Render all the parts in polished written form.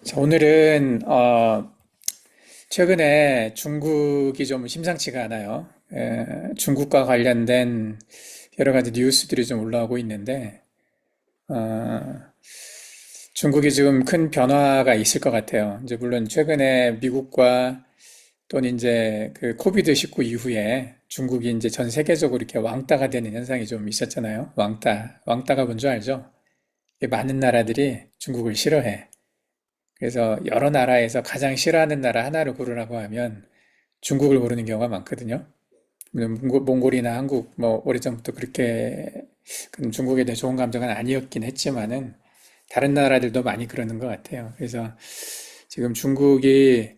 자, 오늘은 최근에 중국이 좀 심상치가 않아요. 중국과 관련된 여러 가지 뉴스들이 좀 올라오고 있는데 어, 중국이 지금 큰 변화가 있을 것 같아요. 이제 물론 최근에 미국과 또는 이제 그 코비드-19 이후에 중국이 이제 전 세계적으로 이렇게 왕따가 되는 현상이 좀 있었잖아요. 왕따가 뭔 줄 알죠? 많은 나라들이 중국을 싫어해. 그래서 여러 나라에서 가장 싫어하는 나라 하나를 고르라고 하면 중국을 고르는 경우가 많거든요. 물론 몽골이나 한국 뭐 오래전부터 그렇게 중국에 대해 좋은 감정은 아니었긴 했지만은 다른 나라들도 많이 그러는 것 같아요. 그래서 지금 중국이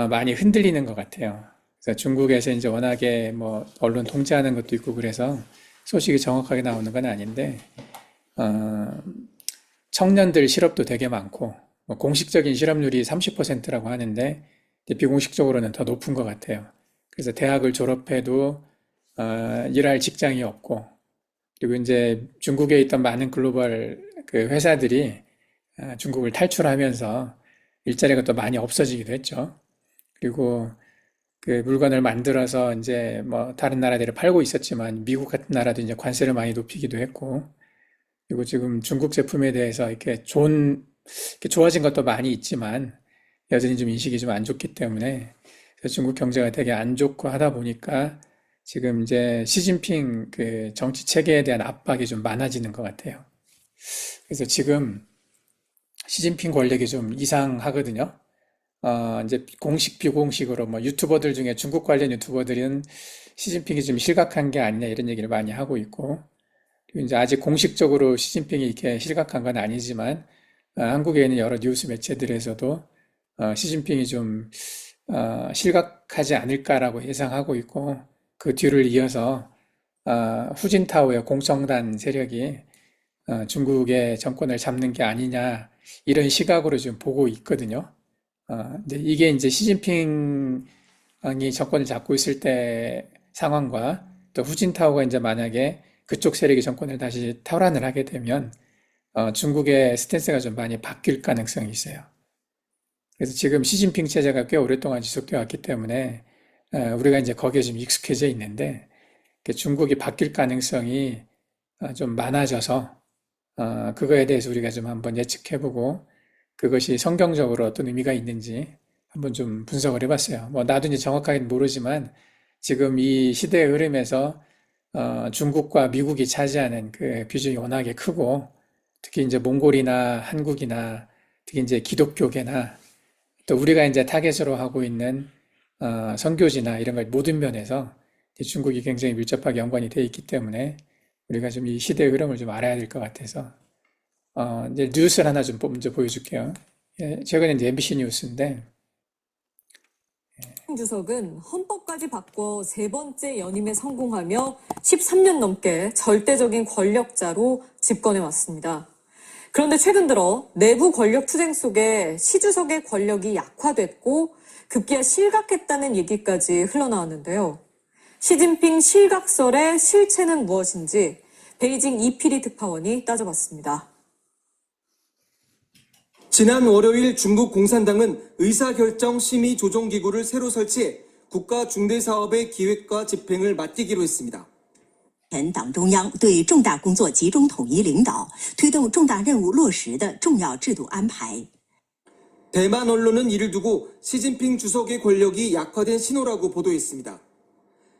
많이 흔들리는 것 같아요. 그래서 중국에서 이제 워낙에 뭐 언론 통제하는 것도 있고 그래서 소식이 정확하게 나오는 건 아닌데 어, 청년들 실업도 되게 많고 뭐 공식적인 실업률이 30%라고 하는데 이제 비공식적으로는 더 높은 것 같아요. 그래서 대학을 졸업해도 일할 직장이 없고 그리고 이제 중국에 있던 많은 글로벌 그 회사들이 중국을 탈출하면서 일자리가 또 많이 없어지기도 했죠. 그리고 그 물건을 만들어서 이제 뭐 다른 나라들에 팔고 있었지만 미국 같은 나라도 이제 관세를 많이 높이기도 했고 그리고 지금 중국 제품에 대해서 이렇게 좋아진 것도 많이 있지만 여전히 좀 인식이 좀 안 좋기 때문에 그래서 중국 경제가 되게 안 좋고 하다 보니까 지금 이제 시진핑 그 정치 체계에 대한 압박이 좀 많아지는 것 같아요. 그래서 지금 시진핑 권력이 좀 이상하거든요. 이제 공식, 비공식으로 뭐 유튜버들 중에 중국 관련 유튜버들은 시진핑이 좀 실각한 게 아니냐 이런 얘기를 많이 하고 있고, 그리고 이제 아직 공식적으로 시진핑이 이렇게 실각한 건 아니지만, 한국에 있는 여러 뉴스 매체들에서도 시진핑이 좀 실각하지 않을까라고 예상하고 있고, 그 뒤를 이어서 후진타오의 공청단 세력이 중국의 정권을 잡는 게 아니냐 이런 시각으로 지금 보고 있거든요. 근데 이게 이제 시진핑이 정권을 잡고 있을 때 상황과 또 후진타오가 이제 만약에 그쪽 세력이 정권을 다시 탈환을 하게 되면 중국의 스탠스가 좀 많이 바뀔 가능성이 있어요. 그래서 지금 시진핑 체제가 꽤 오랫동안 지속되어 왔기 때문에 우리가 이제 거기에 좀 익숙해져 있는데 중국이 바뀔 가능성이 좀 많아져서 그거에 대해서 우리가 좀 한번 예측해보고 그것이 성경적으로 어떤 의미가 있는지 한번 좀 분석을 해봤어요. 뭐 나도 이제 정확하게는 모르지만 지금 이 시대의 흐름에서 중국과 미국이 차지하는 그 비중이 워낙에 크고 특히 이제 몽골이나 한국이나 특히 이제 기독교계나 또 우리가 이제 타겟으로 하고 있는 선교지나 이런 걸 모든 면에서 중국이 굉장히 밀접하게 연관이 되어 있기 때문에 우리가 좀 이 시대의 흐름을 좀 알아야 될 것 같아서 이제 뉴스를 하나 좀 먼저 보여줄게요. 예, 최근에 이제 MBC 뉴스인데 주석은 헌법까지 바꿔 세 번째 연임에 성공하며 13년 넘게 절대적인 권력자로 집권해 왔습니다. 그런데 최근 들어 내부 권력 투쟁 속에 시 주석의 권력이 약화됐고 급기야 실각했다는 얘기까지 흘러나왔는데요. 시진핑 실각설의 실체는 무엇인지 베이징 이피리 특파원이 따져봤습니다. 지난 월요일 중국 공산당은 의사결정 심의 조정기구를 새로 설치해 국가 중대사업의 기획과 집행을 맡기기로 했습니다. 党中央对重大工作集中统一领导，推动重大任务落实的重要制度安排。 대만 언론은 이를 두고 시진핑 주석의 권력이 약화된 신호라고 보도했습니다.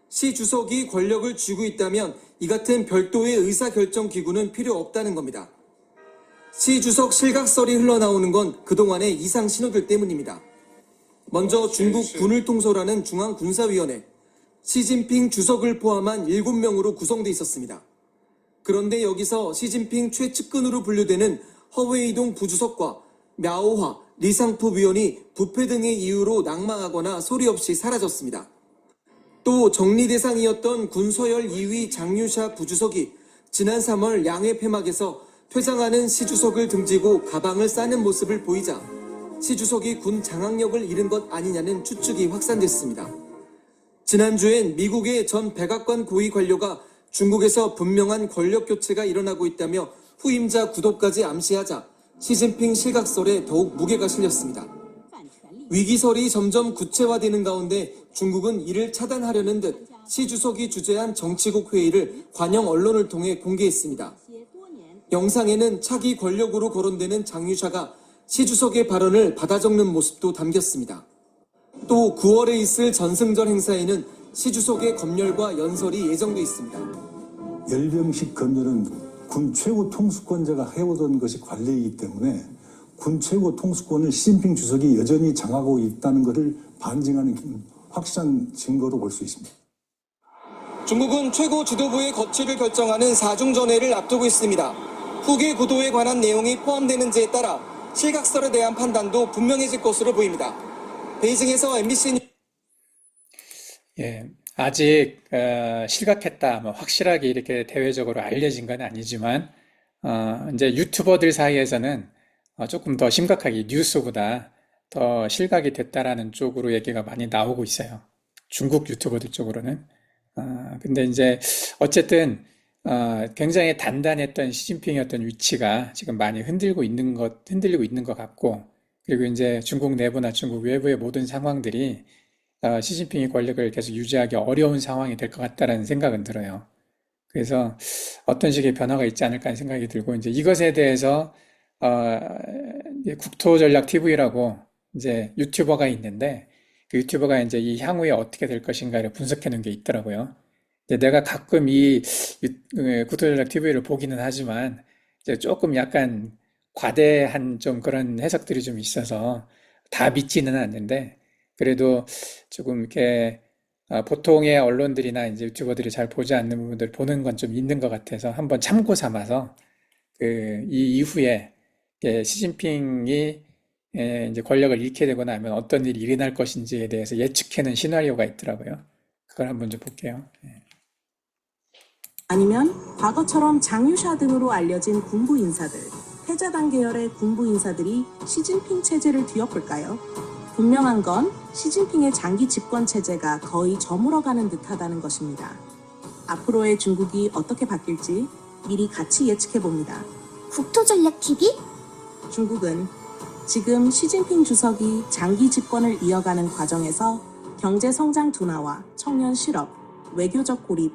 시 주석이 권력을 쥐고 있다면 이 같은 별도의 의사결정 기구는 필요 없다는 겁니다. 시 주석 실각설이 흘러나오는 건 그동안의 이상 신호들 때문입니다. 먼저 중국 군을 통솔하는 중앙군사위원회, 시진핑 주석을 포함한 7명으로 구성돼 있었습니다. 그런데 여기서 시진핑 최측근으로 분류되는 허웨이동 부주석과 мя오화, 리상푸 위원이 부패 등의 이유로 낙마하거나 소리 없이 사라졌습니다. 또 정리 대상이었던 군서열 2위 장유샤 부주석이 지난 3월 양해 폐막에서 퇴장하는 시 주석을 등지고 가방을 싸는 모습을 보이자 시 주석이 군 장악력을 잃은 것 아니냐는 추측이 확산됐습니다. 지난주엔 미국의 전 백악관 고위 관료가 중국에서 분명한 권력 교체가 일어나고 있다며 후임자 구도까지 암시하자 시진핑 실각설에 더욱 무게가 실렸습니다. 위기설이 점점 구체화되는 가운데 중국은 이를 차단하려는 듯 시 주석이 주재한 정치국 회의를 관영 언론을 통해 공개했습니다. 영상에는 차기 권력으로 거론되는 장유샤가 시 주석의 발언을 받아 적는 모습도 담겼습니다. 또 9월에 있을 전승절 행사에는 시 주석의 검열과 연설이 예정돼 있습니다. 열병식 검열은 군 최고 통수권자가 해오던 것이 관례이기 때문에 군 최고 통수권을 시진핑 주석이 여전히 장악하고 있다는 것을 반증하는 확실한 증거로 볼 수 있습니다. 중국은 최고 지도부의 거취를 결정하는 4중전회를 앞두고 있습니다. 후계 구도에 관한 내용이 포함되는지에 따라 실각설에 대한 판단도 분명해질 것으로 보입니다. 베이징에서 MBC 뉴스. 예, 아직 실각했다, 뭐 확실하게 이렇게 대외적으로 알려진 건 아니지만 이제 유튜버들 사이에서는 조금 더 심각하게 뉴스보다 더 실각이 됐다라는 쪽으로 얘기가 많이 나오고 있어요. 중국 유튜버들 쪽으로는. 근데 이제 어쨌든 굉장히 단단했던 시진핑의 어떤 위치가 지금 많이 흔들리고 있는 것 같고, 그리고 이제 중국 내부나 중국 외부의 모든 상황들이 시진핑이 권력을 계속 유지하기 어려운 상황이 될 것 같다라는 생각은 들어요. 그래서 어떤 식의 변화가 있지 않을까 하는 생각이 들고, 이제 이것에 대해서 이제 국토전략TV라고 이제 유튜버가 있는데, 그 유튜버가 이제 이 향후에 어떻게 될 것인가를 분석해 놓은 게 있더라고요. 이제 내가 가끔 이 국토전략TV를 보기는 하지만 이제 조금 약간 과대한 좀 그런 해석들이 좀 있어서 다 믿지는 않는데, 그래도 조금 이렇게 보통의 언론들이나 이제 유튜버들이 잘 보지 않는 부분들 보는 건 좀 있는 것 같아서 한번 참고 삼아서 이 이후에 시진핑이 이제 권력을 잃게 되고 나면 어떤 일이 일어날 것인지에 대해서 예측해낸 시나리오가 있더라고요. 그걸 한번 좀 볼게요. 아니면 과거처럼 장유샤 등으로 알려진 군부 인사들, 패자당 계열의 군부 인사들이 시진핑 체제를 뒤엎을까요? 분명한 건 시진핑의 장기 집권 체제가 거의 저물어가는 듯하다는 것입니다. 앞으로의 중국이 어떻게 바뀔지 미리 같이 예측해봅니다. 국토전략TV? 중국은 지금 시진핑 주석이 장기 집권을 이어가는 과정에서 경제 성장 둔화와 청년 실업, 외교적 고립,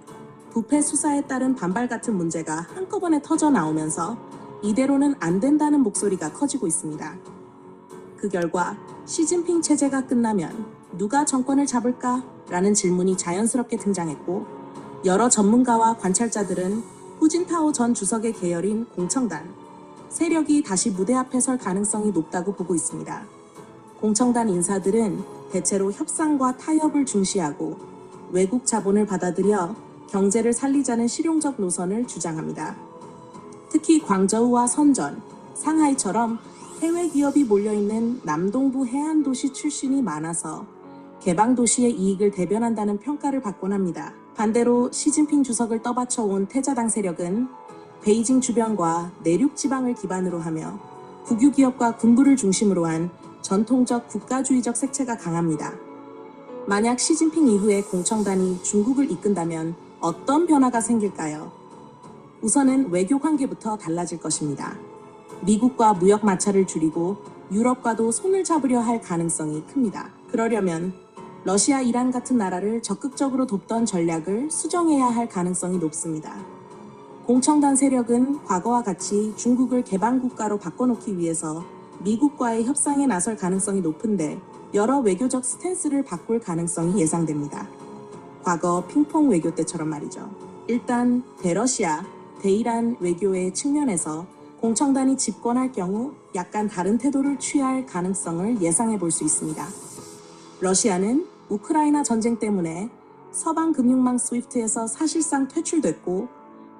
부패 수사에 따른 반발 같은 문제가 한꺼번에 터져 나오면서 이대로는 안 된다는 목소리가 커지고 있습니다. 그 결과 시진핑 체제가 끝나면 누가 정권을 잡을까? 라는 질문이 자연스럽게 등장했고, 여러 전문가와 관찰자들은 후진타오 전 주석의 계열인 공청단, 세력이 다시 무대 앞에 설 가능성이 높다고 보고 있습니다. 공청단 인사들은 대체로 협상과 타협을 중시하고 외국 자본을 받아들여 경제를 살리자는 실용적 노선을 주장합니다. 특히 광저우와 선전, 상하이처럼 해외 기업이 몰려있는 남동부 해안도시 출신이 많아서 개방도시의 이익을 대변한다는 평가를 받곤 합니다. 반대로 시진핑 주석을 떠받쳐온 태자당 세력은 베이징 주변과 내륙 지방을 기반으로 하며 국유기업과 군부를 중심으로 한 전통적 국가주의적 색채가 강합니다. 만약 시진핑 이후에 공청단이 중국을 이끈다면 어떤 변화가 생길까요? 우선은 외교 관계부터 달라질 것입니다. 미국과 무역 마찰을 줄이고 유럽과도 손을 잡으려 할 가능성이 큽니다. 그러려면 러시아, 이란 같은 나라를 적극적으로 돕던 전략을 수정해야 할 가능성이 높습니다. 공청단 세력은 과거와 같이 중국을 개방국가로 바꿔놓기 위해서 미국과의 협상에 나설 가능성이 높은데, 여러 외교적 스탠스를 바꿀 가능성이 예상됩니다. 과거 핑퐁 외교 때처럼 말이죠. 일단 대러시아, 대이란 외교의 측면에서 공청단이 집권할 경우 약간 다른 태도를 취할 가능성을 예상해 볼 수 있습니다. 러시아는 우크라이나 전쟁 때문에 서방 금융망 스위프트에서 사실상 퇴출됐고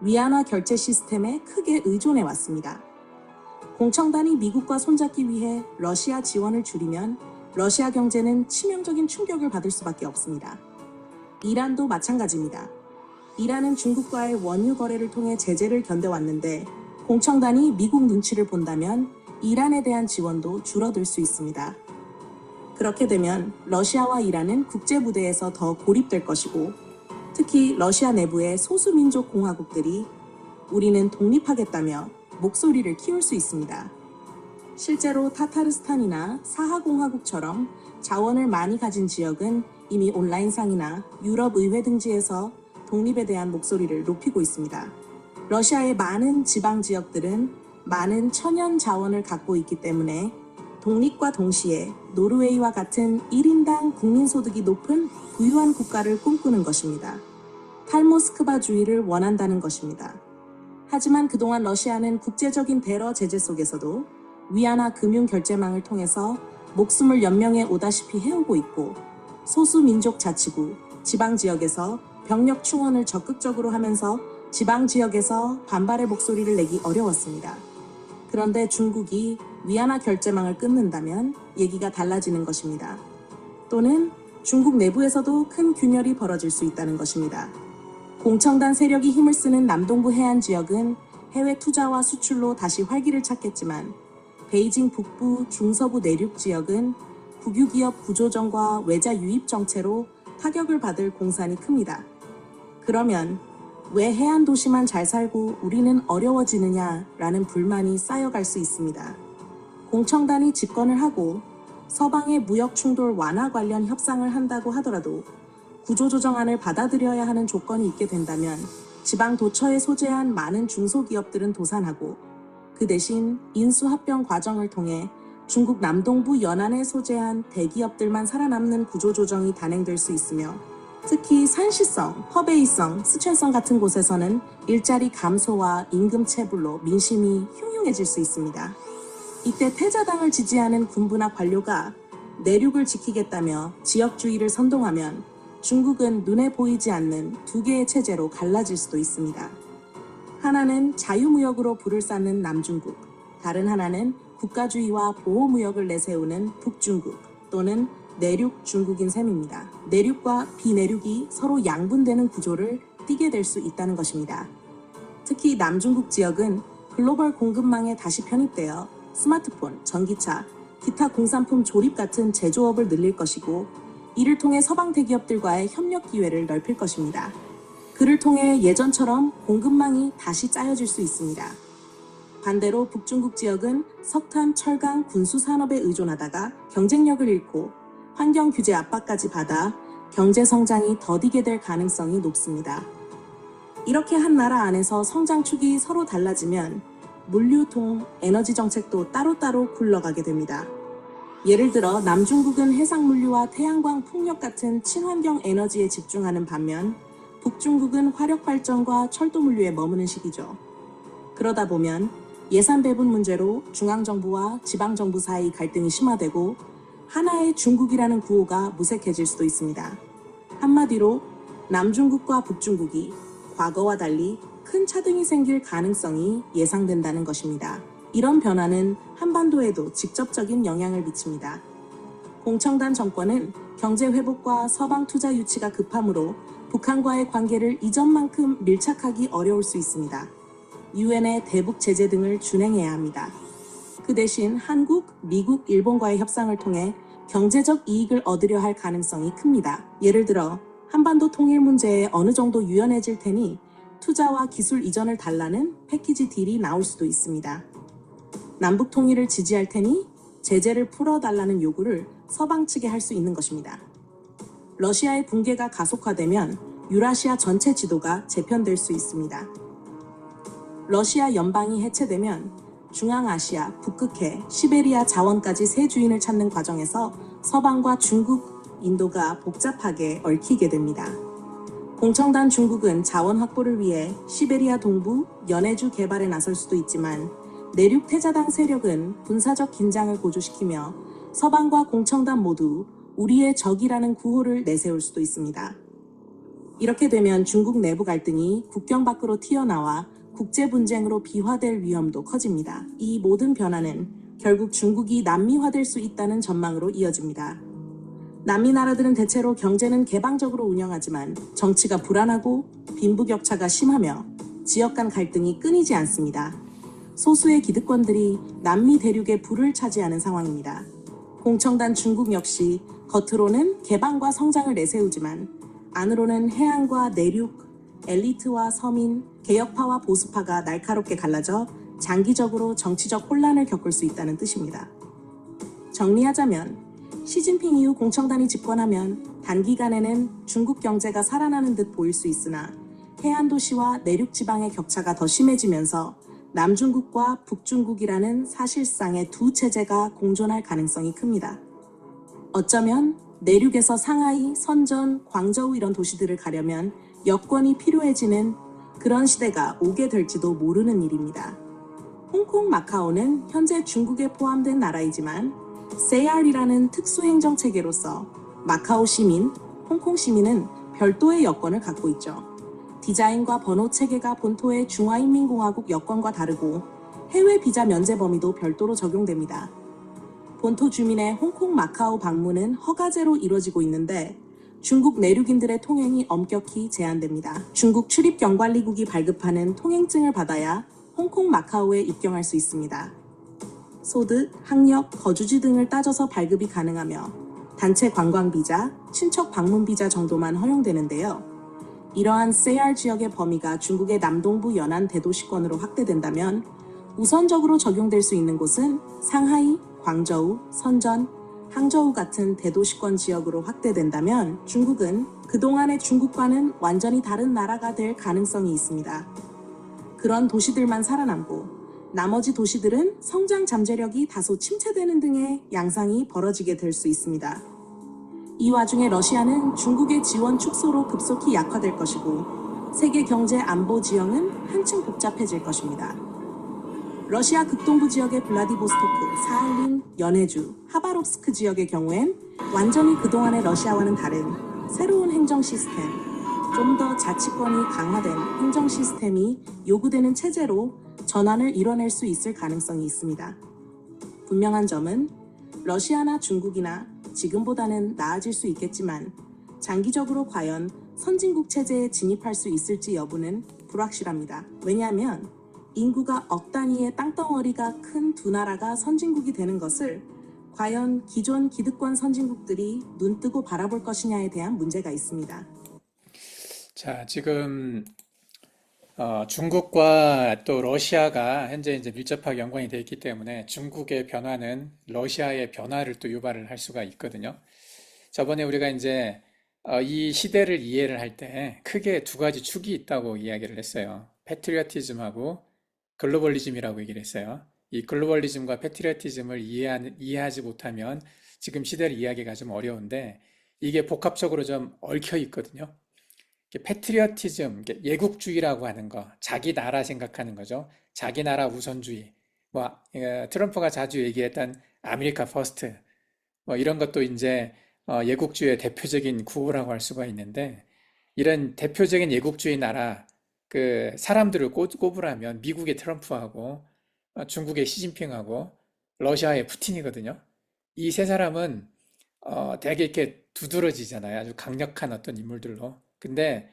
위안화 결제 시스템에 크게 의존해 왔습니다. 공청단이 미국과 손잡기 위해 러시아 지원을 줄이면 러시아 경제는 치명적인 충격을 받을 수밖에 없습니다. 이란도 마찬가지입니다. 이란은 중국과의 원유 거래를 통해 제재를 견뎌왔는데, 공청단이 미국 눈치를 본다면 이란에 대한 지원도 줄어들 수 있습니다. 그렇게 되면 러시아와 이란은 국제 무대에서 더 고립될 것이고, 특히 러시아 내부의 소수민족 공화국들이 우리는 독립하겠다며 목소리를 키울 수 있습니다. 실제로 타타르스탄이나 사하공화국처럼 자원을 많이 가진 지역은 이미 온라인상이나 유럽 의회 등지에서 독립에 대한 목소리를 높이고 있습니다. 러시아의 많은 지방 지역들은 많은 천연 자원을 갖고 있기 때문에 독립과 동시에 노르웨이와 같은 1인당 국민소득이 높은 부유한 국가를 꿈꾸는 것입니다. 탈모스크바주의를 원한다는 것입니다. 하지만 그동안 러시아는 국제적인 대러 제재 속에서도 위안화 금융 결제망을 통해서 목숨을 연명해 오다시피 해오고 있고, 소수민족 자치구, 지방지역에서 병력 충원을 적극적으로 하면서 지방지역에서 반발의 목소리를 내기 어려웠습니다. 그런데 중국이 위안화 결제망을 끊는다면 얘기가 달라지는 것입니다. 또는 중국 내부에서도 큰 균열이 벌어질 수 있다는 것입니다. 공청단 세력이 힘을 쓰는 남동부 해안 지역은 해외 투자와 수출로 다시 활기를 찾겠지만, 베이징 북부 중서부 내륙 지역은 국유기업 구조정과 외자 유입 정체로 타격을 받을 공산이 큽니다. 그러면 왜 해안 도시만 잘 살고 우리는 어려워지느냐라는 불만이 쌓여갈 수 있습니다. 공청단이 집권을 하고 서방의 무역 충돌 완화 관련 협상을 한다고 하더라도 구조조정안을 받아들여야 하는 조건이 있게 된다면 지방 도처에 소재한 많은 중소기업들은 도산하고, 그 대신 인수합병 과정을 통해 중국 남동부 연안에 소재한 대기업들만 살아남는 구조조정이 단행될 수 있으며, 특히 산시성, 허베이성, 스촨성 같은 곳에서는 일자리 감소와 임금 체불로 민심이 흉흉해질 수 있습니다. 이때 태자당을 지지하는 군부나 관료가 내륙을 지키겠다며 지역주의를 선동하면 중국은 눈에 보이지 않는 두 개의 체제로 갈라질 수도 있습니다. 하나는 자유무역으로 불을 쌓는 남중국, 다른 하나는 국가주의와 보호무역을 내세우는 북중국 또는 내륙 중국인 셈입니다. 내륙과 비내륙이 서로 양분되는 구조를 띠게 될 수 있다는 것입니다. 특히 남중국 지역은 글로벌 공급망에 다시 편입되어 스마트폰, 전기차, 기타 공산품 조립 같은 제조업을 늘릴 것이고, 이를 통해 서방 대기업들과의 협력 기회를 넓힐 것입니다. 그를 통해 예전처럼 공급망이 다시 짜여질 수 있습니다. 반대로 북중국 지역은 석탄, 철강, 군수 산업에 의존하다가 경쟁력을 잃고 환경 규제 압박까지 받아 경제 성장이 더디게 될 가능성이 높습니다. 이렇게 한 나라 안에서 성장축이 서로 달라지면 물류통, 에너지 정책도 따로따로 굴러가게 됩니다. 예를 들어 남중국은 해상물류와 태양광 풍력 같은 친환경 에너지에 집중하는 반면 북중국은 화력발전과 철도물류에 머무는 시기죠. 그러다 보면 예산 배분 문제로 중앙정부와 지방정부 사이 갈등이 심화되고 하나의 중국이라는 구호가 무색해질 수도 있습니다. 한마디로 남중국과 북중국이 과거와 달리 큰 차등이 생길 가능성이 예상된다는 것입니다. 이런 변화는 한반도에도 직접적인 영향을 미칩니다. 공청단 정권은 경제 회복과 서방 투자 유치가 급하므로 북한과의 관계를 이전만큼 밀착하기 어려울 수 있습니다. 유엔의 대북 제재 등을 준행해야 합니다. 그 대신 한국, 미국, 일본과의 협상을 통해 경제적 이익을 얻으려 할 가능성이 큽니다. 예를 들어 한반도 통일 문제에 어느 정도 유연해질 테니 투자와 기술 이전을 달라는 패키지 딜이 나올 수도 있습니다. 남북 통일을 지지할 테니 제재를 풀어달라는 요구를 서방 측에 할 수 있는 것입니다. 러시아의 붕괴가 가속화되면 유라시아 전체 지도가 재편될 수 있습니다. 러시아 연방이 해체되면 중앙아시아, 북극해, 시베리아 자원까지 새 주인을 찾는 과정에서 서방과 중국, 인도가 복잡하게 얽히게 됩니다. 공청단 중국은 자원 확보를 위해 시베리아 동부, 연해주 개발에 나설 수도 있지만 내륙 태자당 세력은 군사적 긴장을 고조시키며 서방과 공청단 모두 우리의 적이라는 구호를 내세울 수도 있습니다. 이렇게 되면 중국 내부 갈등이 국경 밖으로 튀어나와 국제 분쟁으로 비화될 위험도 커집니다. 이 모든 변화는 결국 중국이 남미화될 수 있다는 전망으로 이어집니다. 남미 나라들은 대체로 경제는 개방적으로 운영하지만 정치가 불안하고 빈부격차가 심하며 지역 간 갈등이 끊이지 않습니다. 소수의 기득권들이 남미 대륙의 부를 차지하는 상황입니다. 공청단 중국 역시 겉으로는 개방과 성장을 내세우지만 안으로는 해안과 내륙, 엘리트와 서민, 개혁파와 보수파가 날카롭게 갈라져 장기적으로 정치적 혼란을 겪을 수 있다는 뜻입니다. 정리하자면 시진핑 이후 공청단이 집권하면 단기간에는 중국 경제가 살아나는 듯 보일 수 있으나 해안 도시와 내륙 지방의 격차가 더 심해지면서 남중국과 북중국이라는 사실상의 두 체제가 공존할 가능성이 큽니다. 어쩌면 내륙에서 상하이, 선전, 광저우 이런 도시들을 가려면 여권이 필요해지는 그런 시대가 오게 될지도 모르는 일입니다. 홍콩, 마카오는 현재 중국에 포함된 나라이지만 CR이라는 특수행정체계로서 마카오 시민, 홍콩 시민은 별도의 여권을 갖고 있죠. 디자인과 번호 체계가 본토의 중화인민공화국 여권과 다르고 해외 비자 면제 범위도 별도로 적용됩니다. 본토 주민의 홍콩, 마카오 방문은 허가제로 이루어지고 있는데 중국 내륙인들의 통행이 엄격히 제한됩니다. 중국 출입경관리국이 발급하는 통행증을 받아야 홍콩, 마카오에 입경할 수 있습니다. 소득, 학력, 거주지 등을 따져서 발급이 가능하며 단체 관광비자, 친척 방문비자 정도만 허용되는데요. 이러한 CR 지역의 범위가 중국의 남동부 연안 대도시권으로 확대된다면 우선적으로 적용될 수 있는 곳은 상하이, 광저우, 선전, 항저우 같은 대도시권 지역으로 확대된다면 중국은 그동안의 중국과는 완전히 다른 나라가 될 가능성이 있습니다. 그런 도시들만 살아남고 나머지 도시들은 성장 잠재력이 다소 침체되는 등의 양상이 벌어지게 될 수 있습니다. 이 와중에 러시아는 중국의 지원 축소로 급속히 약화될 것이고 세계 경제 안보 지형은 한층 복잡해질 것입니다. 러시아 극동부 지역의 블라디보스토크, 사할린, 연해주, 하바롭스크 지역의 경우엔 완전히 그동안의 러시아와는 다른 새로운 행정 시스템, 좀 더 자치권이 강화된 행정 시스템이 요구되는 체제로 전환을 이뤄낼 수 있을 가능성이 있습니다. 분명한 점은 러시아나 중국이나 지금보다는 나아질 수 있겠지만 장기적으로 과연 선진국 체제에 진입할 수 있을지 여부는 불확실합니다. 왜냐하면 인구가 억 단위의 땅덩어리가 큰 두 나라가 선진국이 되는 것을 과연 기존 기득권 선진국들이 눈뜨고 바라볼 것이냐에 대한 문제가 있습니다. 자, 지금 중국과 또 러시아가 현재 이제 밀접하게 연관이 되어 있기 때문에 중국의 변화는 러시아의 변화를 또 유발을 할 수가 있거든요. 저번에 우리가 이제 이 시대를 이해를 할 때 크게 두 가지 축이 있다고 이야기를 했어요. 패트리어티즘하고 글로벌리즘이라고 얘기를 했어요. 이 글로벌리즘과 패트리어티즘을 이해하지 못하면 지금 시대를 이해하기가 좀 어려운데 이게 복합적으로 좀 얽혀 있거든요. 패트리어티즘, 예국주의라고 하는 거, 자기 나라 생각하는 거죠. 자기 나라 우선주의. 트럼프가 자주 얘기했던 아메리카 퍼스트. 이런 것도 이제 예국주의의 대표적인 구호라고 할 수가 있는데 이런 대표적인 예국주의 나라 그 사람들을 꼽으라면 미국의 트럼프하고 중국의 시진핑하고 러시아의 푸틴이거든요. 이 세 사람은 되게 이렇게 두드러지잖아요. 아주 강력한 어떤 인물들로. 근데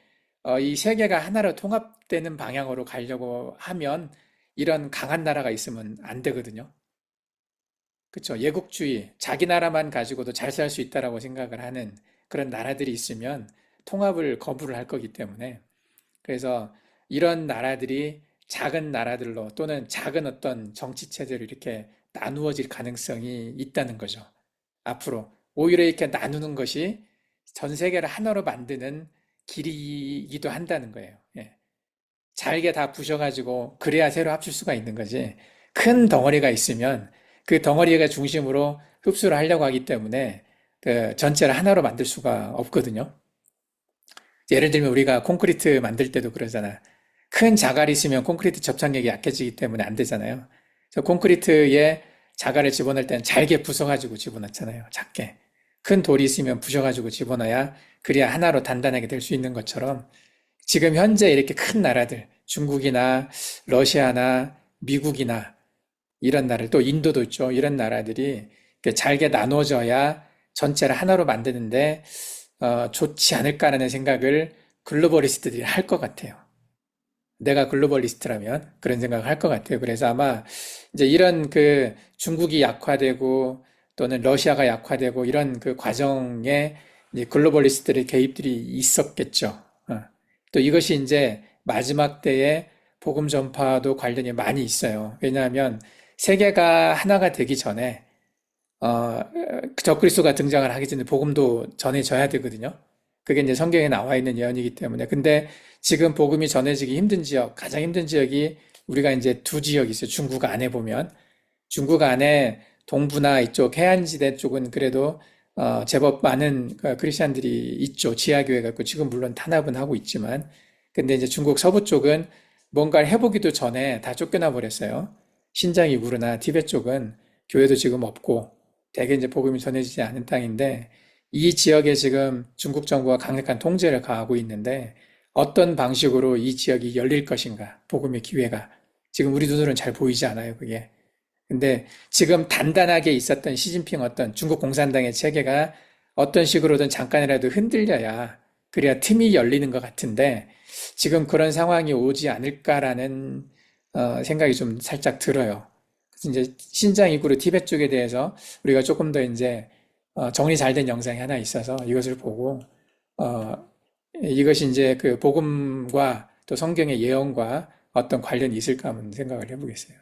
이 세계가 하나로 통합되는 방향으로 가려고 하면 이런 강한 나라가 있으면 안 되거든요. 그렇죠? 예국주의, 자기 나라만 가지고도 잘 살 수 있다라고 생각을 하는 그런 나라들이 있으면 통합을 거부를 할 거기 때문에 그래서 이런 나라들이 작은 나라들로 또는 작은 어떤 정치 체제로 이렇게 나누어질 가능성이 있다는 거죠. 앞으로 오히려 이렇게 나누는 것이 전 세계를 하나로 만드는 길이기도 한다는 거예요. 예. 잘게 다 부셔가지고 그래야 새로 합칠 수가 있는 거지. 큰 덩어리가 있으면 그 덩어리가 중심으로 흡수를 하려고 하기 때문에 그 전체를 하나로 만들 수가 없거든요. 예를 들면 우리가 콘크리트 만들 때도 그러잖아. 큰 자갈이 있으면 콘크리트 접착력이 약해지기 때문에 안 되잖아요. 그래서 콘크리트에 자갈을 집어넣을 때는 잘게 부숴가지고 집어넣잖아요. 작게. 큰 돌이 있으면 부셔가지고 집어넣어야 그래야 하나로 단단하게 될 수 있는 것처럼 지금 현재 이렇게 큰 나라들, 중국이나 러시아나 미국이나 이런 나라들, 또 인도도 있죠. 이런 나라들이 이렇게 잘게 나눠져야 전체를 하나로 만드는데 좋지 않을까라는 생각을 글로벌리스트들이 할 것 같아요. 내가 글로벌리스트라면 그런 생각을 할 것 같아요. 그래서 아마 이제 이런 그 중국이 약화되고 또는 러시아가 약화되고 이런 그 과정에 이제 글로벌리스트들의 개입들이 있었겠죠. 또 이것이 이제 마지막 때에 복음 전파도 관련이 많이 있어요. 왜냐하면 세계가 하나가 되기 전에 적그리스도가 등장을 하기 전에 복음도 전해져야 되거든요. 그게 이제 성경에 나와 있는 예언이기 때문에. 근데 지금 복음이 전해지기 힘든 지역, 가장 힘든 지역이 우리가 이제 두 지역이 있어요. 중국 안에 보면. 중국 안에 동부나 이쪽 해안지대 쪽은 그래도 제법 많은 크리스찬들이 있죠. 지하교회가 있고 지금 물론 탄압은 하고 있지만. 근데 이제 중국 서부 쪽은 뭔가를 해보기도 전에 다 쫓겨나 버렸어요. 신장 이구르나 티베트 쪽은 교회도 지금 없고 대개 이제 복음이 전해지지 않은 땅인데 이 지역에 지금 중국 정부가 강력한 통제를 가하고 있는데 어떤 방식으로 이 지역이 열릴 것인가, 복음의 기회가. 지금 우리 눈으로는 잘 보이지 않아요, 그게. 근데 지금 단단하게 있었던 시진핑 어떤 중국 공산당의 체계가 어떤 식으로든 잠깐이라도 흔들려야 그래야 틈이 열리는 것 같은데 지금 그런 상황이 오지 않을까라는 생각이 좀 살짝 들어요. 그래서 이제 신장 이구르 티베트 쪽에 대해서 우리가 조금 더 이제 정리 잘 된 영상이 하나 있어서 이것을 보고 이것이 이제 그 복음과 또 성경의 예언과 어떤 관련이 있을까 한번 생각을 해보겠어요.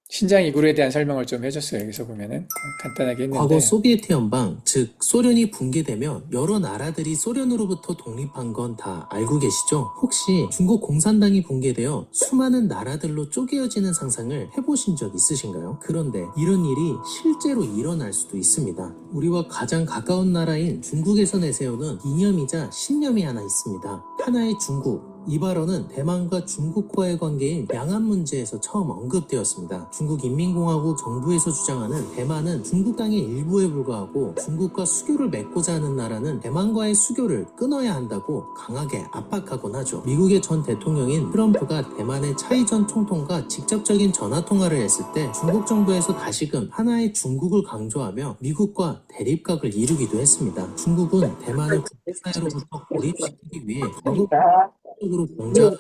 신장 이구르에 대한 설명을 좀 해줬어요. 여기서 보면은 간단하게 했는데 과거 소비에트 연방, 즉 소련이 붕괴되며 여러 나라들이 소련으로부터 독립한 건 다 알고 계시죠? 혹시 중국 공산당이 붕괴되어 수많은 나라들로 쪼개어지는 상상을 해보신 적 있으신가요? 그런데 이런 일이 실제로 일어날 수도 있습니다. 우리와 가장 가까운 나라인 중국에서 내세우는 이념이자 신념이 하나 있습니다. 하나의 중국. 이 발언은 대만과 중국과의 관계인 양안 문제에서 처음 언급되었습니다. 중국인민공화국 정부에서 주장하는 대만은 중국 땅의 일부에 불과하고 중국과 수교를 맺고자 하는 나라는 대만과의 수교를 끊어야 한다고 강하게 압박하곤 하죠. 미국의 전 대통령인 트럼프가 대만의 차이 전 총통과 직접적인 전화통화를 했을 때 중국 정부에서 다시금 하나의 중국을 강조하며 미국과 대립각을 이루기도 했습니다. 중국은 대만을 국제사회로부터 고립시키기 위해 적으로 공작하고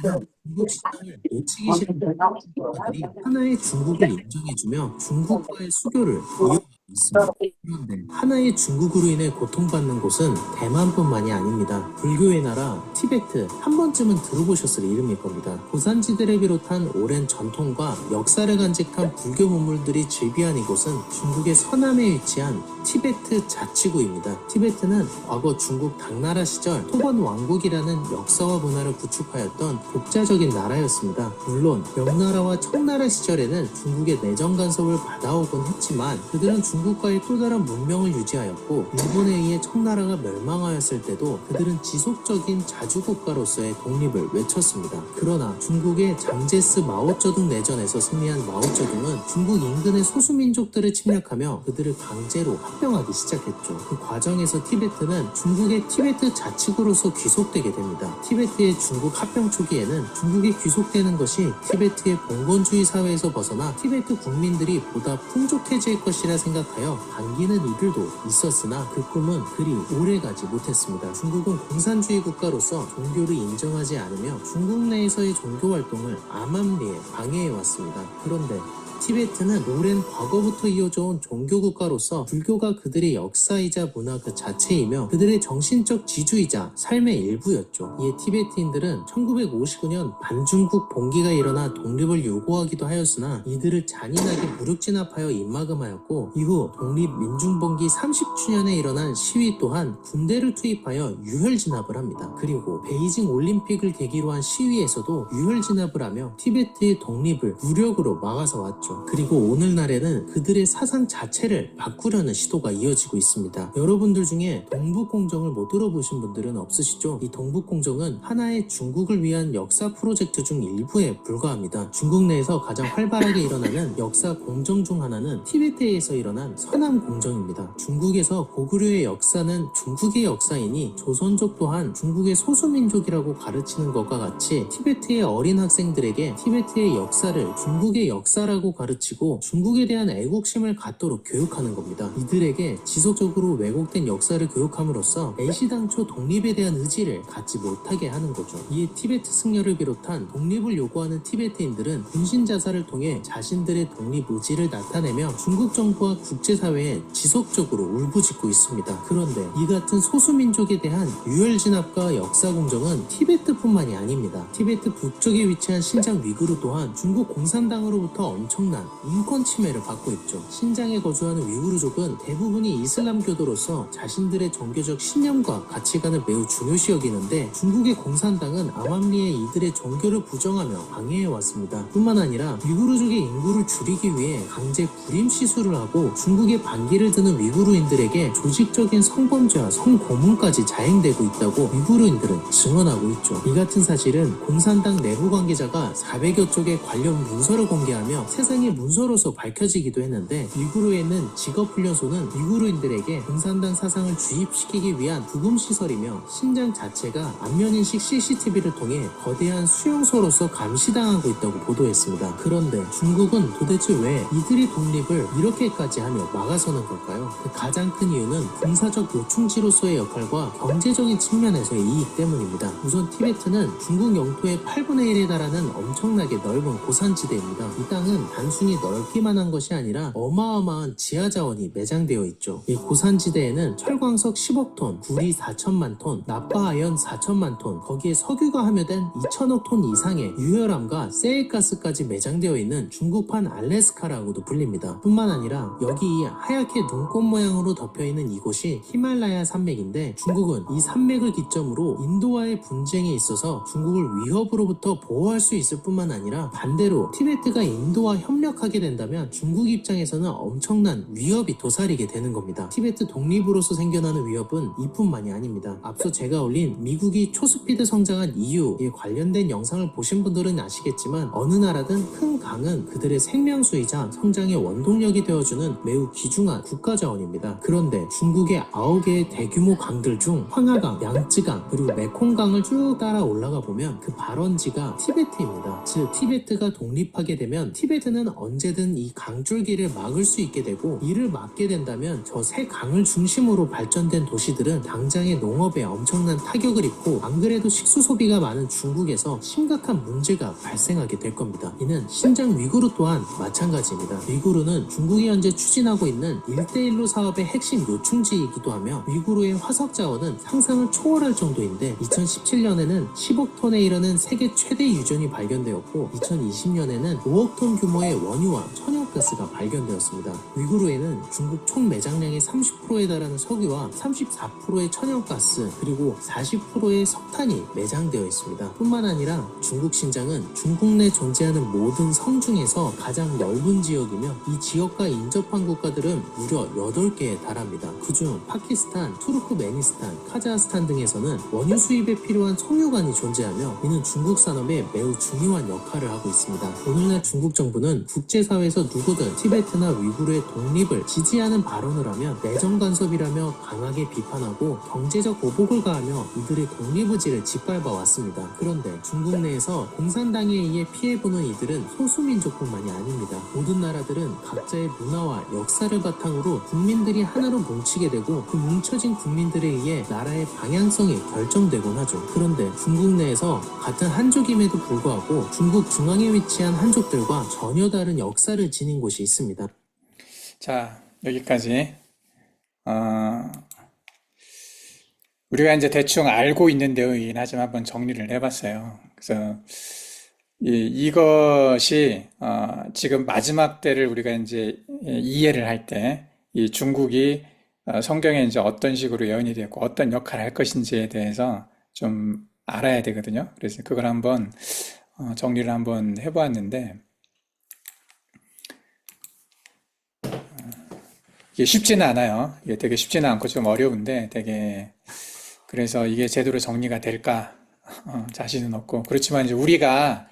날에는 중국 시장을 놓치기 싫은 국가들이 하나의 중국을 인정해주며 중국과의 수교를 이어가고 있습니다. 그런데 하나의 중국으로 인해 고통받는 곳은 대만뿐만이 아닙니다. 불교의 나라 티베트 한 번쯤은 들어보셨을 이름일 겁니다. 고산지대를 비롯한 오랜 전통과 역사를 간직한 불교 문물들이 즐비한 이곳은 중국의 서남에 위치한 티베트 자치구입니다. 티베트는 과거 중국 당나라 시절 토번 왕국이라는 역사와 문화를 구축하였던 독자적인 나라였습니다. 물론 명나라와 청나라 시절에는 중국의 내정 간섭을 받아오곤 했지만 그들은 중국과의 또 다른 문명을 유지하였고 일본에 의해 청나라가 멸망하였을 때도 그들은 지속적인 자주국가로서의 독립을 외쳤습니다. 그러나 중국의 장제스 마오쩌둥 내전에서 승리한 마오쩌둥은 중국 인근의 소수민족들을 침략하며 그들을 강제로 합병하기 시작했죠. 그 과정에서 티베트는 중국의 티베트 자치구로서 귀속되게 됩니다. 티베트의 중국 합병 초기에는 중국이 귀속되는 것이 티베트의 봉건주의 사회에서 벗어나 티베트 국민들이 보다 풍족해질 것이라 생각하여 반기는 이들도 있었으나 그 꿈은 그리 오래가지 못했습니다. 중국은 공산주의 국가로서 종교를 인정하지 않으며 중국 내에서의 종교 활동을 암암리에 방해해왔습니다. 그런데 티베트는 오랜 과거부터 이어져온 종교국가로서 불교가 그들의 역사이자 문화 그 자체이며 그들의 정신적 지주이자 삶의 일부였죠. 이에 티베트인들은 1959년 반중국 봉기가 일어나 독립을 요구하기도 하였으나 이들을 잔인하게 무력 진압하여 입막음하였고 이후 독립민중봉기 30주년에 일어난 시위 또한 군대를 투입하여 유혈 진압을 합니다. 그리고 베이징 올림픽을 계기로 한 시위에서도 유혈 진압을 하며 티베트의 독립을 무력으로 막아서 왔죠. 그리고 오늘날에는 그들의 사상 자체를 바꾸려는 시도가 이어지고 있습니다. 여러분들 중에 동북공정을 못 들어보신 분들은 없으시죠? 이 동북공정은 하나의 중국을 위한 역사 프로젝트 중 일부에 불과합니다. 중국 내에서 가장 활발하게 일어나는 역사 공정 중 하나는 티베트에서 일어난 서남공정입니다. 중국에서 고구려의 역사는 중국의 역사이니 조선족 또한 중국의 소수민족이라고 가르치는 것과 같이 티베트의 어린 학생들에게 티베트의 역사를 중국의 역사라고 가르치고 중국에 대한 애국심을 갖도록 교육하는 겁니다. 이들에게 지속적으로 왜곡된 역사를 교육함으로써 애시당초 독립에 대한 의지를 갖지 못하게 하는 거죠. 이에 티베트 승려를 비롯한 독립을 요구하는 티베트인들은 군신 자살을 통해 자신들의 독립 의지를 나타내며 중국 정부와 국제사회에 지속적으로 울부짖고 있습니다. 그런데 이 같은 소수민족에 대한 유혈진압과 역사공정은 티베트뿐만이 아닙니다. 티베트 북쪽에 위치한 신장 위구르 또한 중국 공산당으로부터 엄청난 인권 침해를 받고 있죠. 신장에 거주하는 위구르족은 대부분이 이슬람교도로서 자신들의 종교적 신념과 가치관을 매우 중요시 여기는데 중국의 공산당은 암암리에 이들의 종교를 부정하며 방해해왔습니다. 뿐만 아니라 위구르족의 인구를 줄이기 위해 강제 구림 시술을 하고 중국의 반기를 드는 위구르인들에게 조직적인 성범죄와 성고문까지 자행되고 있다고 위구르인들은 증언하고 있죠. 이 같은 사실은 공산당 내부 관계자가 400여 쪽의 관련 문서를 공개하며 세상의 문서로서 밝혀지기도 했는데 위구르에 있는 직업훈련소는 위구르인들에게 공산당 사상을 주입시키기 위한 부금시설이며 신장 자체가 안면인식 CCTV를 통해 거대한 수용소로서 감시당하고 있다고 보도했습니다. 그런데 중국은 도대체 왜 이들의 독립을 이렇게까지 하며 막아서는 걸까요? 그 가장 큰 이유는 군사적 요충지로서의 역할과 경제적인 측면에서의 이익 때문입니다. 우선 티베트는 중국 영토의 8분의 1에 달하는 엄청나게 넓은 고산지대입니다. 이 땅은 단순히 넓기만 한 것이 아니라 어마어마한 지하자원이 매장되어 있죠. 이 고산지대에는 철광석 10억 톤, 구리 4천만 톤, 나파아연 4천만 톤, 거기에 석유가 함유된 2천억 톤 이상의 유혈암과 세액가스까지 매장되어 있는 중국판 알래스카라고도 불립니다. 뿐만 아니라 여기 이 하얗게 눈꽃 모양으로 덮여있는 이곳이 히말라야 산맥인데 중국은 이 산맥을 기점으로 인도와의 분쟁에 있어서 중국을 위협으로부터 보호할 수 있을 뿐만 아니라 반대로 티베트가 인도와 협력하게 된다면 중국 입장에서는 엄청난 위협이 도사리게 되는 겁니다. 티베트 독립으로서 생겨나는 위협은 이뿐만이 아닙니다. 앞서 제가 올린 미국이 초스피드 성장한 이유에 관련된 영상을 보신 분들은 아시겠지만 어느 나라든 큰 강은 그들의 생명수이자 성장의 원동력이 되어주는 매우 귀중한 국가자원입니다. 그런데 중국의 9개의 대규모 강들 중 황하강, 양쯔강, 그리고 메콩강을 쭉 따라 올라가 보면 그 발원지가 티베트입니다. 즉 티베트가 독립하게 되면 티베트는 언제든 이 강줄기를 막을 수 있게 되고 이를 막게 된다면 저 세 강을 중심으로 발전된 도시들은 당장의 농업에 엄청난 타격을 입고 안 그래도 식수 소비가 많은 중국에서 심각한 문제가 발생하게 될 겁니다. 이는 신장 위구르 또한 마찬가지입니다. 위구르는 중국이 현재 추진하고 있는 1대1로 사업의 핵심 요충지이기도 하며 위구르의 화석 자원은 상상을 초월할 정도인데 2017년에는 10억 톤에 이르는 세계 최대 유전이 발견되었고 2020년에는 5억 톤 규모의 원유와 천연가스가 발견되었습니다. 위구르에는 중국 총 매장량의 30%에 달하는 석유와 34%의 천연가스 그리고 40%의 석탄이 매장되어 있습니다. 뿐만 아니라 중국 신장은 중국 내 존재하는 모든 성 중에서 가장 넓은 지역이며 이 지역과 인접한 국가들은 무려 8개에 달합니다. 그중 파키스탄, 투르크메니스탄, 카자흐스탄 등에서는 원유 수입에 필요한 석유관이 존재하며 이는 중국 산업에 매우 중요한 역할을 하고 있습니다. 오늘날 중국 정부는 국제사회에서 누구든 티베트나 위구르의 독립을 지지하는 발언을 하면 내정 간섭이라며 강하게 비판하고 경제적 보복을 가하며 이들의 독립의지를 짓밟아 왔습니다. 그런데 중국 내에서 공산당에 의해 피해보는 이들은 소수민족뿐만이 아닙니다. 모든 나라들은 각자의 문화와 역사를 바탕으로 국민들이 하나로 뭉치게 되고 그 뭉쳐진 국민들에 의해 나라의 방향성이 결정되곤 하죠. 그런데 중국 내에서 같은 한족임에도 불구하고 중국 중앙에 위치한 한족들과 전혀 다른 역사를 지닌 곳이 있습니다. 자, 여기까지. 우리가 이제 대충 알고 있는 내용이긴 하지만 한번 정리를 해봤어요. 그래서 이것이 지금 마지막 때를 우리가 이제 이해를 할 때 이 중국이 성경에 이제 어떤 식으로 예언이 되고 어떤 역할을 할 것인지에 대해서 좀 알아야 되거든요. 그래서 그걸 한번 정리를 한번 해보았는데 이게 쉽지는 않아요. 이게 되게 쉽지는 않고 좀 어려운데 되게 그래서 이게 제대로 정리가 될까 자신은 없고 그렇지만 이제 우리가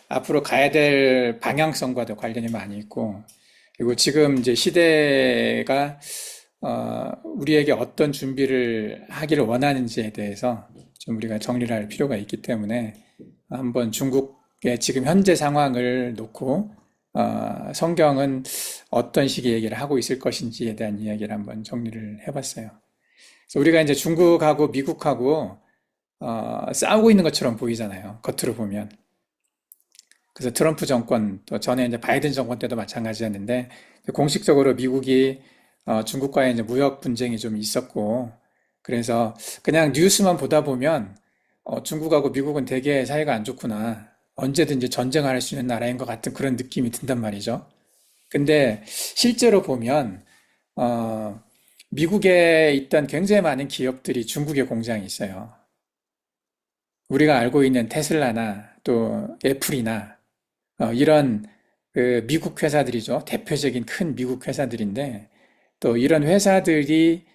앞으로 가야 될 방향성과도 관련이 많이 있고 그리고 지금 이제 시대가 우리에게 어떤 준비를 하기를 원하는지에 대해서 좀 우리가 정리를 할 필요가 있기 때문에 한번 중국의 지금 현재 상황을 놓고 성경은 어떤 식의 얘기를 하고 있을 것인지에 대한 이야기를 한번 정리를 해봤어요. 그래서 우리가 이제 중국하고 미국하고 싸우고 있는 것처럼 보이잖아요. 겉으로 보면. 그래서 트럼프 정권, 또 전에 이제 바이든 정권 때도 마찬가지였는데, 공식적으로 미국이 중국과의 이제 무역 분쟁이 좀 있었고, 그래서 그냥 뉴스만 보다 보면 중국하고 미국은 되게 사이가 안 좋구나. 언제든지 전쟁을 할 수 있는 나라인 것 같은 그런 느낌이 든단 말이죠. 근데 실제로 보면 미국에 있던 굉장히 많은 기업들이 중국에 공장이 있어요. 우리가 알고 있는 테슬라나 또 애플이나 이런 그 미국 회사들이죠. 대표적인 큰 미국 회사들인데 또 이런 회사들이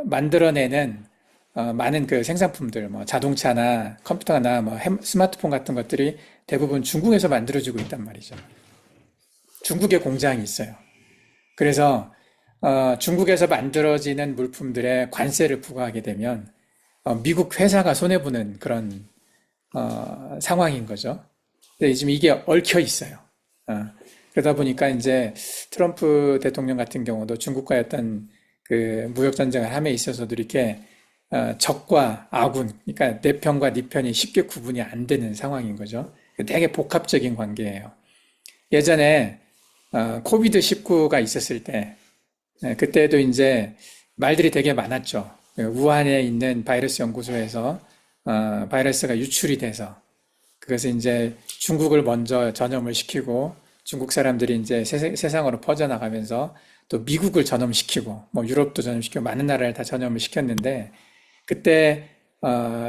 만들어내는 많은 그 생산품들, 뭐 자동차나 컴퓨터나 뭐 스마트폰 같은 것들이 대부분 중국에서 만들어지고 있단 말이죠. 중국에 공장이 있어요. 그래서 중국에서 만들어지는 물품들에 관세를 부과하게 되면 미국 회사가 손해보는 그런 상황인 거죠. 근데 지금 이게 얽혀 있어요. 그러다 보니까 이제 트럼프 대통령 같은 경우도 중국과의 어떤 그 무역 전쟁을 함에 있어서도 이렇게 적과 아군, 그러니까 내 편과 네 편이 쉽게 구분이 안 되는 상황인 거죠. 되게 복합적인 관계예요. 예전에 코비드-19가 있었을 때 그때도 이제 말들이 되게 많았죠. 우한에 있는 바이러스 연구소에서 바이러스가 유출이 돼서 그것을 이제 중국을 먼저 전염을 시키고 중국 사람들이 이제 세상으로 퍼져나가면서 또 미국을 전염시키고 뭐 유럽도 전염시키고 많은 나라를 다 전염을 시켰는데 그때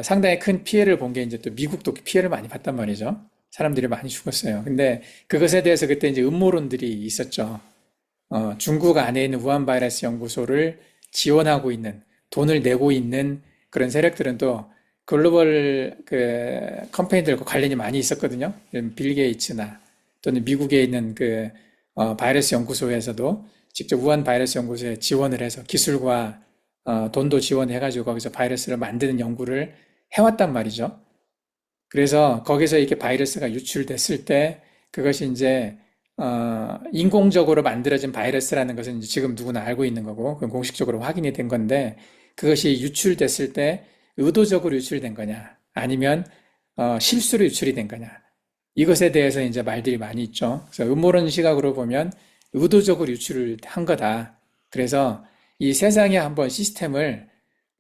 상당히 큰 피해를 본 게 이제 또 미국도 피해를 많이 봤단 말이죠. 사람들이 많이 죽었어요. 근데 그것에 대해서 그때 이제 음모론들이 있었죠. 중국 안에 있는 우한 바이러스 연구소를 지원하고 있는 돈을 내고 있는 그런 세력들은 또 글로벌 그 컴퍼니들과 관련이 많이 있었거든요. 빌 게이츠나 또는 미국에 있는 그 바이러스 연구소에서도 직접 우한 바이러스 연구소에 지원을 해서 기술과 돈도 지원해가지고 거기서 바이러스를 만드는 연구를 해왔단 말이죠. 그래서 거기서 이렇게 바이러스가 유출됐을 때 그것이 이제 인공적으로 만들어진 바이러스라는 것은 이제 지금 누구나 알고 있는 거고 그건 공식적으로 확인이 된 건데 그것이 유출됐을 때 의도적으로 유출된 거냐 아니면 실수로 유출이 된 거냐 이것에 대해서 이제 말들이 많이 있죠. 그래서 음모론 시각으로 보면 의도적으로 유출을 한 거다. 그래서 이 세상에 한번 시스템을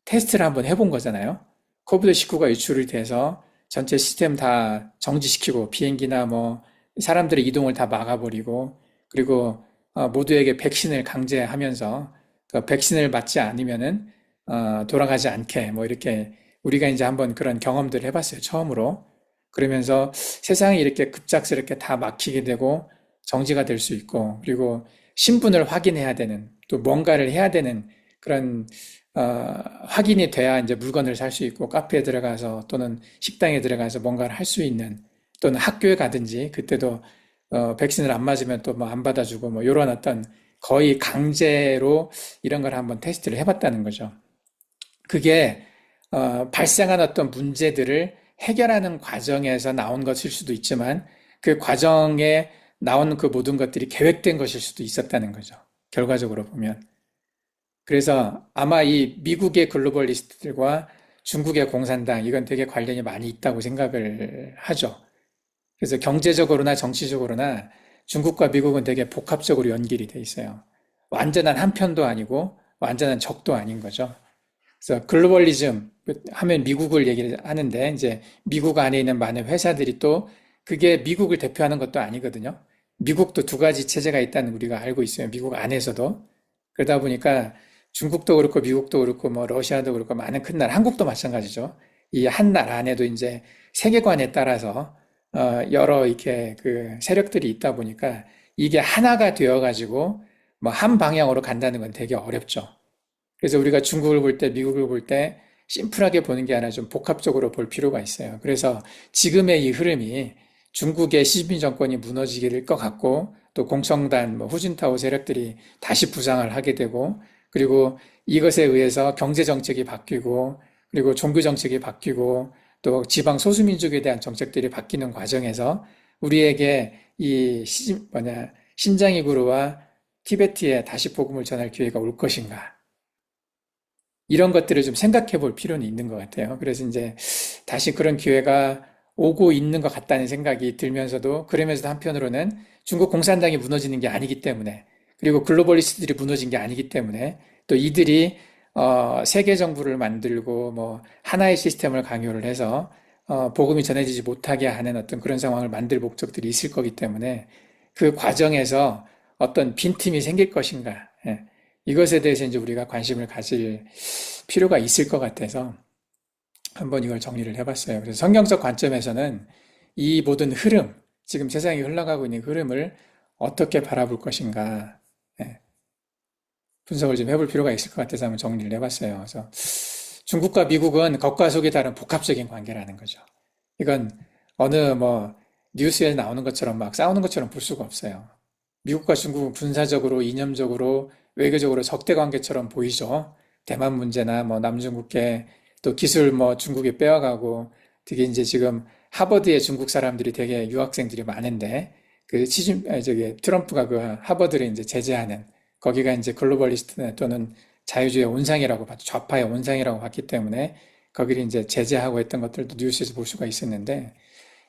테스트를 한번 해본 거잖아요. 코비드-19가 유출이 돼서 전체 시스템 다 정지시키고 비행기나 뭐 사람들의 이동을 다 막아버리고 그리고 모두에게 백신을 강제하면서 그 백신을 맞지 않으면은 돌아가지 않게 뭐 이렇게 우리가 이제 한번 그런 경험들을 해봤어요. 처음으로. 그러면서 세상이 이렇게 급작스럽게 다 막히게 되고 정지가 될 수 있고 그리고 신분을 확인해야 되는 또 뭔가를 해야 되는 그런 확인이 돼야 이제 물건을 살 수 있고 카페에 들어가서 또는 식당에 들어가서 뭔가를 할 수 있는 또는 학교에 가든지 그때도 백신을 안 맞으면 또 뭐 안 받아주고 뭐 이런 어떤 거의 강제로 이런 걸 한번 테스트를 해봤다는 거죠. 그게 발생한 어떤 문제들을 해결하는 과정에서 나온 것일 수도 있지만 그 과정에 나온 그 모든 것들이 계획된 것일 수도 있었다는 거죠. 결과적으로 보면. 그래서 아마 이 미국의 글로벌리스트들과 중국의 공산당 이건 되게 관련이 많이 있다고 생각을 하죠. 그래서 경제적으로나 정치적으로나 중국과 미국은 되게 복합적으로 연결이 돼 있어요. 완전한 한 편도 아니고 완전한 적도 아닌 거죠. 그래서 글로벌리즘 하면 미국을 얘기를 하는데 이제 미국 안에 있는 많은 회사들이 또 그게 미국을 대표하는 것도 아니거든요. 미국도 두 가지 체제가 있다는 우리가 알고 있어요. 미국 안에서도. 그러다 보니까 중국도 그렇고 미국도 그렇고 뭐 러시아도 그렇고 많은 큰 나라, 한국도 마찬가지죠. 이 한 나라 안에도 이제 세계관에 따라서 여러 이렇게 그 세력들이 있다 보니까 이게 하나가 되어가지고 뭐 한 방향으로 간다는 건 되게 어렵죠. 그래서 우리가 중국을 볼 때, 미국을 볼 때 심플하게 보는 게 아니라 좀 복합적으로 볼 필요가 있어요. 그래서 지금의 이 흐름이 중국의 시진핑 정권이 무너지게 될 것 같고 또 공청단, 뭐 후진타오 세력들이 다시 부상을 하게 되고 그리고 이것에 의해서 경제 정책이 바뀌고 그리고 종교 정책이 바뀌고 또 지방 소수민족에 대한 정책들이 바뀌는 과정에서 우리에게 이 신장이구르와 티베트에 다시 복음을 전할 기회가 올 것인가? 이런 것들을 좀 생각해 볼 필요는 있는 것 같아요. 그래서 이제 다시 그런 기회가 오고 있는 것 같다는 생각이 들면서도 그러면서도 한편으로는 중국 공산당이 무너지는 게 아니기 때문에 그리고 글로벌리스트들이 무너진 게 아니기 때문에 또 이들이 세계 정부를 만들고 뭐 하나의 시스템을 강요를 해서 복음이 전해지지 못하게 하는 어떤 그런 상황을 만들 목적들이 있을 거기 때문에 그 과정에서 어떤 빈틈이 생길 것인가, 예. 이것에 대해서 이제 우리가 관심을 가질 필요가 있을 것 같아서 한번 이걸 정리를 해봤어요. 그래서 성경적 관점에서는 이 모든 흐름, 지금 세상이 흘러가고 있는 흐름을 어떻게 바라볼 것인가, 예. 분석을 좀 해볼 필요가 있을 것 같아서 한번 정리를 해봤어요. 그래서 중국과 미국은 겉과 속이 다른 복합적인 관계라는 거죠. 이건 어느 뭐 뉴스에 나오는 것처럼 막 싸우는 것처럼 볼 수가 없어요. 미국과 중국은 군사적으로, 이념적으로, 외교적으로 적대 관계처럼 보이죠. 대만 문제나 뭐 남중국해 또 기술 뭐 중국이 빼앗가고 되게 이제 지금 하버드에 중국 사람들이 되게 유학생들이 많은데 트럼프가 그 하버드를 이제 제재하는 거기가 이제 글로벌리스트 또는 자유주의 온상이라고 봤죠. 좌파의 온상이라고 봤기 때문에 거기를 이제 제재하고 했던 것들도 뉴스에서 볼 수가 있었는데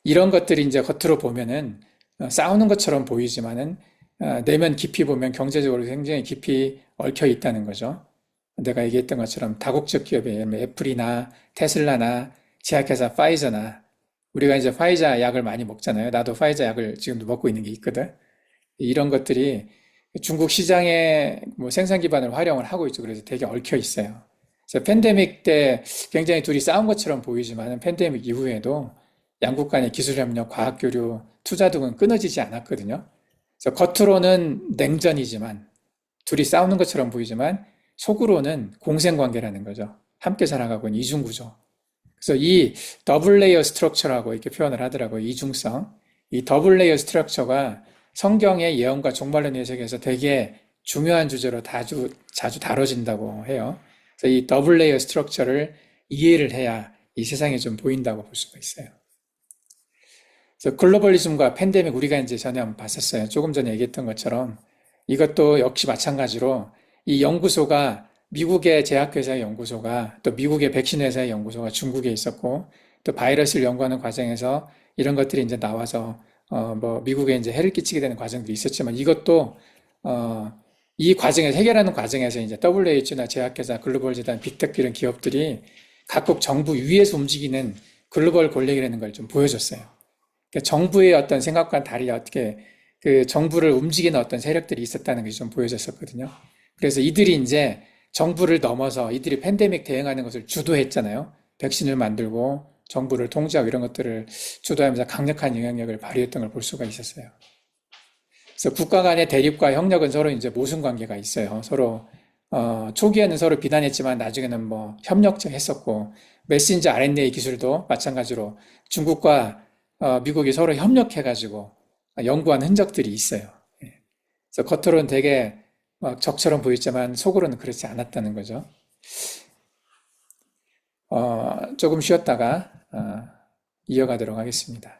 이런 것들이 이제 겉으로 보면은 싸우는 것처럼 보이지만은 내면 깊이 보면 경제적으로 굉장히 깊이 얽혀 있다는 거죠. 내가 얘기했던 것처럼 다국적 기업의 애플이나 테슬라나 제약회사 파이저나 우리가 이제 파이자 약을 많이 먹잖아요. 나도 파이자 약을 지금도 먹고 있는 게 있거든. 이런 것들이 중국 시장의 뭐 생산 기반을 활용을 하고 있죠. 그래서 되게 얽혀 있어요. 그래서 팬데믹 때 굉장히 둘이 싸운 것처럼 보이지만 팬데믹 이후에도 양국 간의 기술 협력, 과학 교류, 투자 등은 끊어지지 않았거든요. 그래서 겉으로는 냉전이지만 둘이 싸우는 것처럼 보이지만 속으로는 공생관계라는 거죠. 함께 살아가고 있는 이중구조. 그래서 이 더블 레이어 스트럭처라고 이렇게 표현을 하더라고요. 이중성. 이 더블 레이어 스트럭처가 성경의 예언과 종말론 해석에서 되게 중요한 주제로 자주 다뤄진다고 해요. 그래서 이 더블 레이어 스트럭처를 이해를 해야 이 세상에 좀 보인다고 볼 수가 있어요. 그래서 글로벌리즘과 팬데믹 우리가 이제 전에 한번 봤었어요. 조금 전에 얘기했던 것처럼 이것도 역시 마찬가지로 이 연구소가 미국의 제약회사의 연구소가 또 미국의 백신 회사의 연구소가 중국에 있었고 또 바이러스를 연구하는 과정에서 이런 것들이 이제 나와서 뭐 미국에 이제 해를 끼치게 되는 과정들이 있었지만 이것도 이 과정에서 해결하는 과정에서 이제 WHO나 제약회사, 글로벌 재단, 빅테크 이런 기업들이 각국 정부 위에서 움직이는 글로벌 권력이라는 걸 좀 보여줬어요. 그러니까 정부의 어떤 생각과는 달리 어떻게 그 정부를 움직이는 어떤 세력들이 있었다는 것이 좀 보여졌었거든요. 그래서 이들이 이제 정부를 넘어서 이들이 팬데믹 대응하는 것을 주도했잖아요. 백신을 만들고 정부를 통제하고 이런 것들을 주도하면서 강력한 영향력을 발휘했던 걸 볼 수가 있었어요. 그래서 국가 간의 대립과 협력은 서로 이제 모순 관계가 있어요. 서로 초기에는 서로 비난했지만 나중에는 뭐 협력했었고 메신저 RNA 기술도 마찬가지로 중국과 미국이 서로 협력해가지고 연구한 흔적들이 있어요. 그래서 겉으로는 되게 막 적처럼 보이지만 속으로는 그렇지 않았다는 거죠. 조금 쉬었다가 이어가도록 하겠습니다.